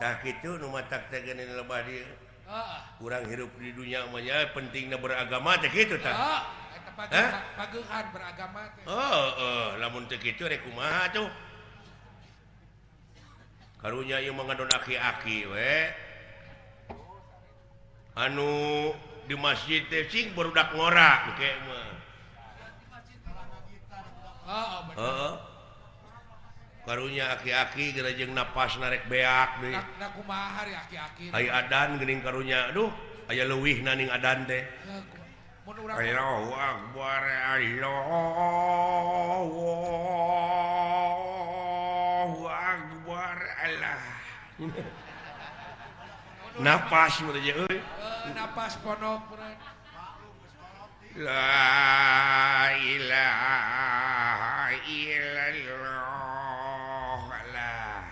tak itu tak lebah dia kurang hirup di dunia namanya pentingnya beragama tak gitu tak beragama lamun tak itu rekumaha tuh karunya yang mengadon aki-aki anu di masjid sing barudak ngorak kayak mah karunya aki-aki gerejeng napas narek beak deui kumaha ari aki-aki aya adan geuning karunya aduh aya leuwih naning adan teh mun urang Allahu akbar Allahu akbar Allah napas meureun euy napas ponok meureun la ilaha illallah lah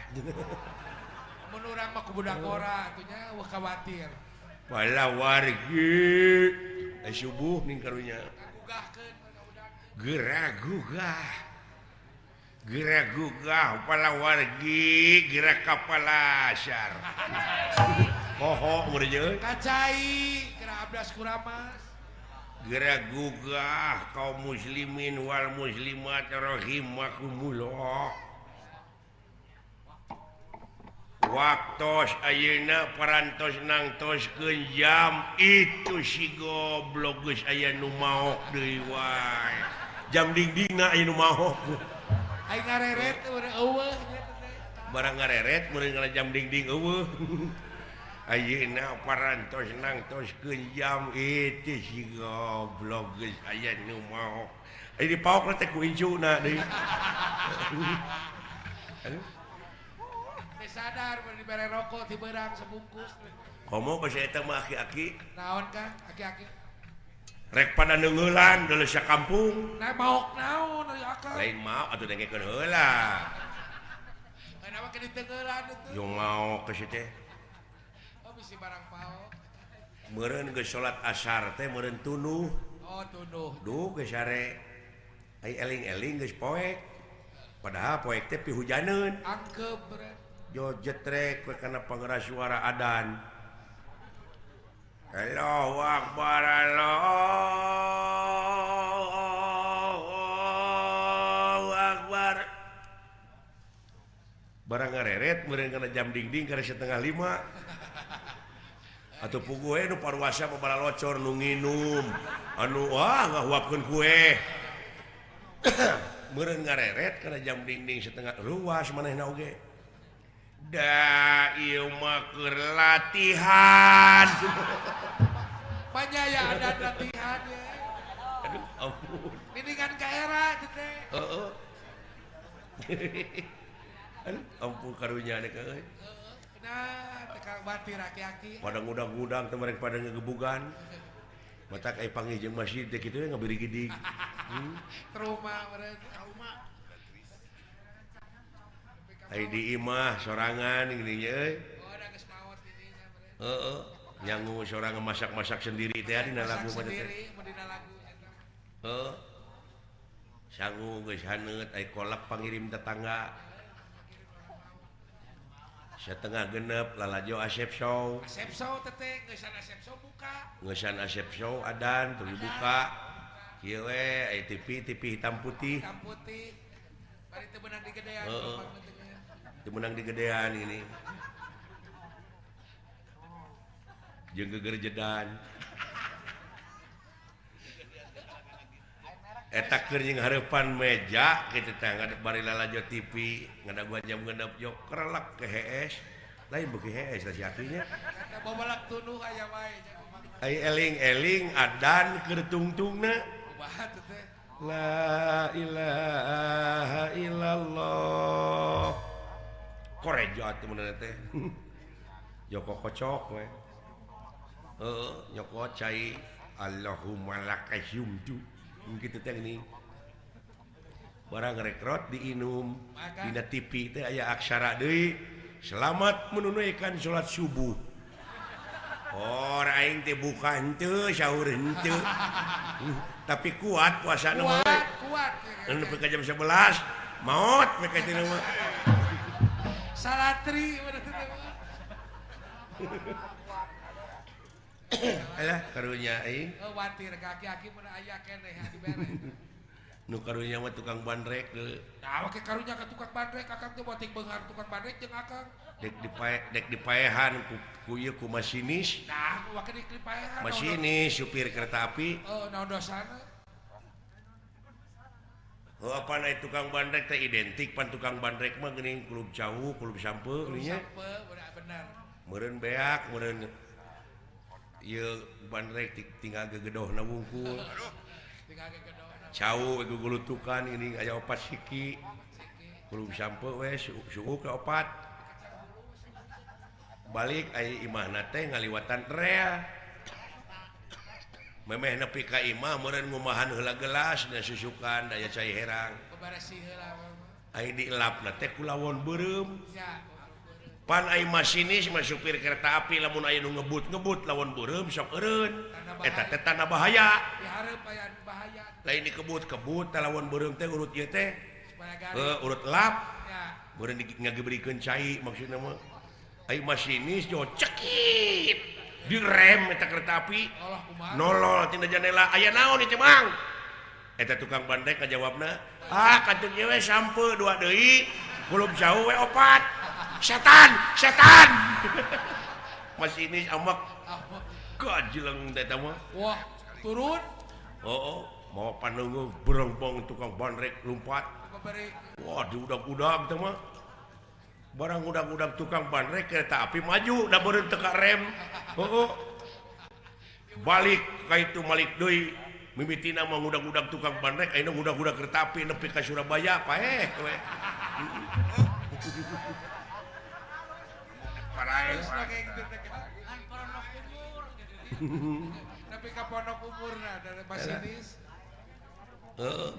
mun urang mah ku budak ora atunya wah khawatir wala wargi subuh ning karunya gerah-gugah pala wargi gerak kapala asyar meureun kacai kira abdas kuramas gerah-gugah kaum muslimin wal muslimat rahimakumullah waktos ayeuna parantos nangtoskeun jam itu si goblok geus aya nu maok deui wae jam dingdingna aya nu maok aing ngareret eueuh barang ngareret meureun kana jam dingding eueuh ayeuna parantos nangtoskeun jam itu si goblok geus aya nu maok di paok teh ku incuna deui sadar dibere rokok ti beurang sebungkus komo basa eta mah aki-aki naon kan aki-aki rek pada neungeulan deuleu sakampung nah maok naon ari akal lain mau atuh dengekeun heula kenapa ke ditengeulan itu yung mau ke situ teh bisi barang paok meureun geus salat asar teh meureun tunuh duh geus sare ai eling-eling geus poek padahal poek teh pihujaneun angkep berat jo jetrek karena pengeras suara adan Allahu akbar Allahu akbar barang ngareret meureun kana jam dingding kana 4:30 atuh puguh we nu parwasa babala locor nu nginum anu ngahuapkeun kue meureun ngareret kana jam dingding 1:30 ruas manehna oge da ieu mah keur latihan panyaya ada latihan ya aduh ampun mendingan ka era teh heeh aduh ampun karunya nek euy nah teka batir aki-aki pada ngudang-ngudang teh merek pada ngegebugan matak ai panggih jeung masjid teh kitu ngabiri gidig trauma meureun trauma ai di imah sorangan gini euy ada geus maot didinya meureun heeh nyangu sorangan masak-masak sendiri teh dina lagu mah teh sendiri dina lagu heeh sangu geus haneut ai kolak pangirim tetangga setengah genep lalajo asep show teteh geus asep show buka ngeusan asep show adan teu dibuka kieu we ai TV hitam putih bari teu beunang di gedean teu menang di gedean ini jeung geger jedan eta keur jeung hareupan meja kitu teh bari lalajo TV ngadagua jam genep jok kerelak ke hees lain beuki hees da si atunya eta bobolak tunuh aya wae ai eling-eling adan keur tungtungna kumaha teh teh la ilaha illallah korejo atuh bener teh joko kocok we heeh nyoko cai Allahumma lakasyumdu kitu teh geuning barang rekrot diinum dina TV teh aya aksara deui selamat menunaikan salat subuh aing teh buka henteu saur henteu tapi kuat puasana mah kuat nepi ka jam 11 maot we ka tina mah Salatri alah karunya aing watir kaki-aki mun aya keneh dibere. Nu karunya mah tukang bandrek deui. Nah, oke karunya ka tukang bandrek akang teh boting beunghar tukang bandrek jeung akang. Dek dipaehan ku ieu ku masinis. Nah, wake dipaehan. Masinis supir kereta api. Naon dosana? Apa na tukang bandrek teh identik pan tukang bandrek mah geuning kulub jauh, kulub sampeu nya. Sampeu bener. Meureun beak, meureun ieu bandrek tinggal gegedohna wungkul. Tinggal gegedohna. Cau gugulutukan ini aya opat siki. Kulub sampeu we suuk ka opat. Balik aya imahna teh ngaliwatan rea. Memeh nepi ka imah meureun ngumahan heula gelas dan susukan daya cai herang. Bebaresi heula. Ai dielapna teh ku lawon beureum. Ya. Pan ai masinis mah supir kereta api lamun aya nu ngebut lawon beureum sok eureun. Eta teh tanda bahaya. Dihareup aya bahaya. Lain dikebut-kebut teh lawon beureum teh urut ieu teh. Supaya garing. Urut lap. Ya. Meureun ngagebrikeun cai maksudna mah. Ai masinis jo cekit. Direm eta kereta api. Allah kumaha. Nolol tina jendela. Aya naon ieu Mang? Eta tukang bandrek kajawabna, kantun ieu we sampeu dua deui, kulub jauh we opat. Setan. Masinis amak. Gajleng eta mah. Wah, turun. Mau pandeungeun berengbong tukang bandrek lumpat. Babari. Wah, diudag-udag teh mah. Barang udag-udag tukang bandrek kereta api maju da beureum teu ka rem. Balik ka itu malik deui. Mimitina mah udag-udag tukang bandrek ayeuna udag-udag kereta api nepi ka Surabaya paeh we. Parae Kayak gitu teh. Pondok umur. Nepi ka pondok umurna dari masinis. Heeh.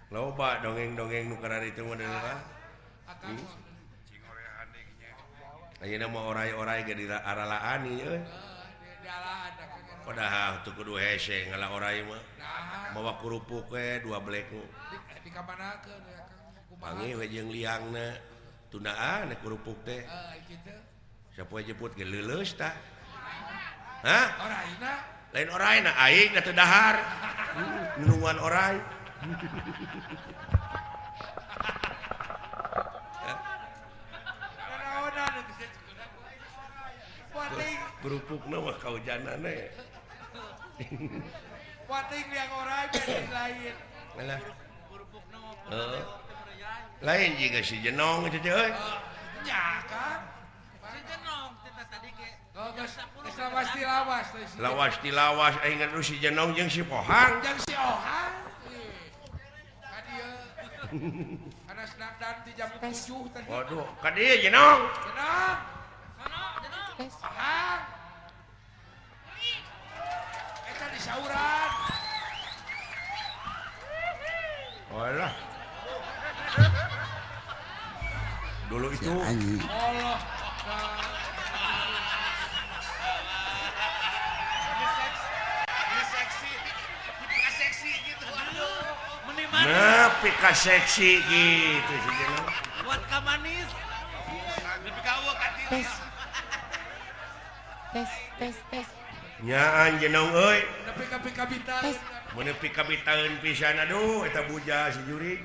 Loba dongeng-dongeng nu kana ditu mah deuleuh. Akang Ayeuna mah orai-orai ge diraralaan ieu. dialaan akang. Padahal teu kudu hese ngalah orai mah. Nah, Mawa kerupuk we dua blek nu. di kamanakeun ya akang. Kumaha? Pangi we jeung liangna. Tunaan kerupuk teh. Kitu. Sapoe jeput ge leuleus tah. Hah? Oraina. Lain orai na aing da teu dahar. Nunungan orai. Naonan itu sih. Wating, Kerupukna mah kaujanan we. wating liang orai beda lain. Alah. Heeh. Lain juga si Jenong itu teh euy. Nya kan. Si Jenong kita tadi ke Geus lawas teh. Lawas ti lawas aing ngadu si Jenong jeung si Pohang. Jeung si Ohang. Ka dieu. Karena sedang dan di jam 7 tadi. Waduh, ka dieu Jenong. Jenong. mana Jenong Ohang. Eta di sauran. Walah. Dulu itu Allah. nepi ka seksi gitu si Jenong. buat ka manis Lebih ka eueuh ka Tes. Tes. Nyaan Jenong euy. Nepi ka pika-bita. Mun nepi ka bitaeun pisan aduh eta buja si Juri.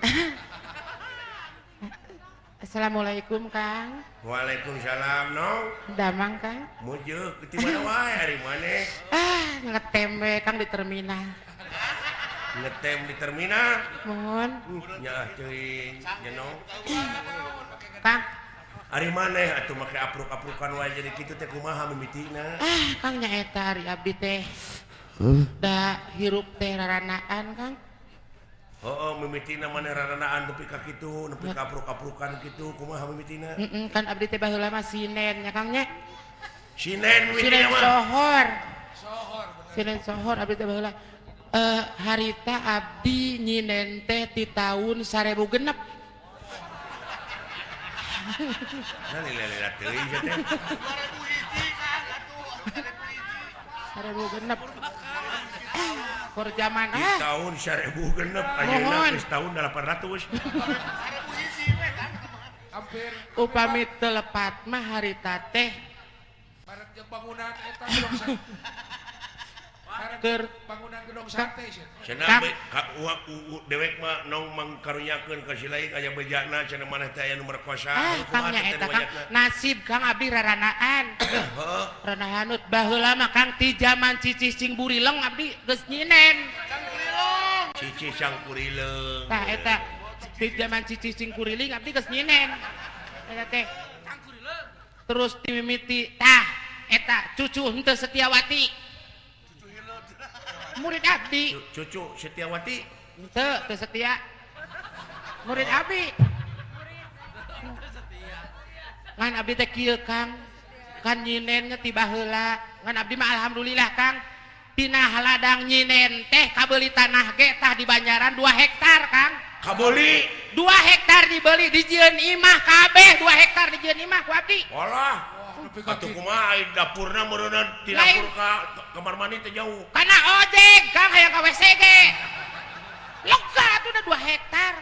Assalamualaikum Kang. Waalaikumsalam Nong. Damang Kang. Mujeuk ti mana wae hari maneh. Ngetem we Kang di terminal. Ngetem di terminal. Mohon. Nya teuing Jenong. Kang. Ari maneh atuh make apruk-aprukan wae jadi kitu teh kumaha mimitina. Kang nyaeta ari abdi teh. Da hirup teh raranaan Kang. Mimitina maneh raranaan nepi ka kitu, nepi ka apruk-aprukan kitu kumaha mimitina. Kan abdi teh baheula mah sinen nya Kang nya. Sinen Sinen mimitina mah. sohor. Sohor. Sinen sohor abdi teh baheula. Harita abdi nyinen teh ti taun 1006. Nah lila teuing teh. 1006. Kur zaman Di tahun 1006 ayeuna geus tahun 800. mampir. upami telepat mah harita teh Bareng jeung bangunan eta gedong sate. Bareng Keur. bangunan gedong sate sih. cenah dewek mah nong mangkarunyakeun ka si lain aya bejana cenah maneh teh aya nu merkosa. Kang nya eta Kang nasib Kang abdi raranaan Heeh. ranahanut baheula mah Kang ti zaman cicing burileng abdi geus nyinen Cici sang kurileung. tah eta di zaman cicing kuriling abdi geus nyinen eta teh terus timimiti tah eta cucu henteu Setiawati murid abdi Cucu Setiawati. teu setia murid abdi ngan abdi teh kieu Kang kan nyinen ti baheula ngan abdi mah alhamdulillah Kang tina haladang nyinen teh kabeuli tanah ge tah di Banjaran 2 hektar Kang Kabeli. 2 hektar dibeli dijieun imah kabeh 2 hektar dijieun imah ku abdi Walah. Nepi ka Atuh kitu. kumaha ai dapurna meureunna ti Lain. dapur ka kamar mandi teh jauh. kana ojek Kang hayang ka WC ge lega atuh da 2 hektar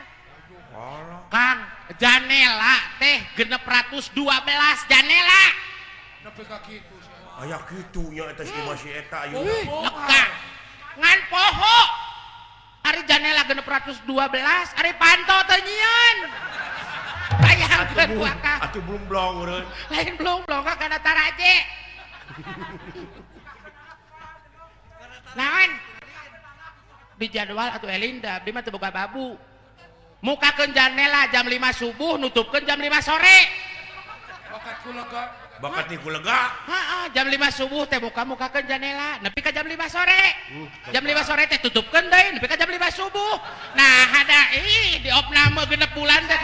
Walah. Kang janela teh 612 janela Nepi ka kitu sih. Aya kitu nya eta si masih eta ayeuna. lega ngan poho ari janela 612 ari panto teu nyieun bayangkeun ku Kang Atuh belum blong meureun. lain belum Kang kana taraje naon bijadwal atuh Elinda abdi mah teu boga babu mukakeun janela jam 5 subuh nutupkeun jam 5 sore Bakat ku lega. Bakat ni ku lega. heeh jam 5 subuh teh muka-mukakeun janela nepi ka jam 5 sore jam 5 sore teh tutupkeun deui nepi ka jam 5 subuh nah ada di opname 6 bulan teh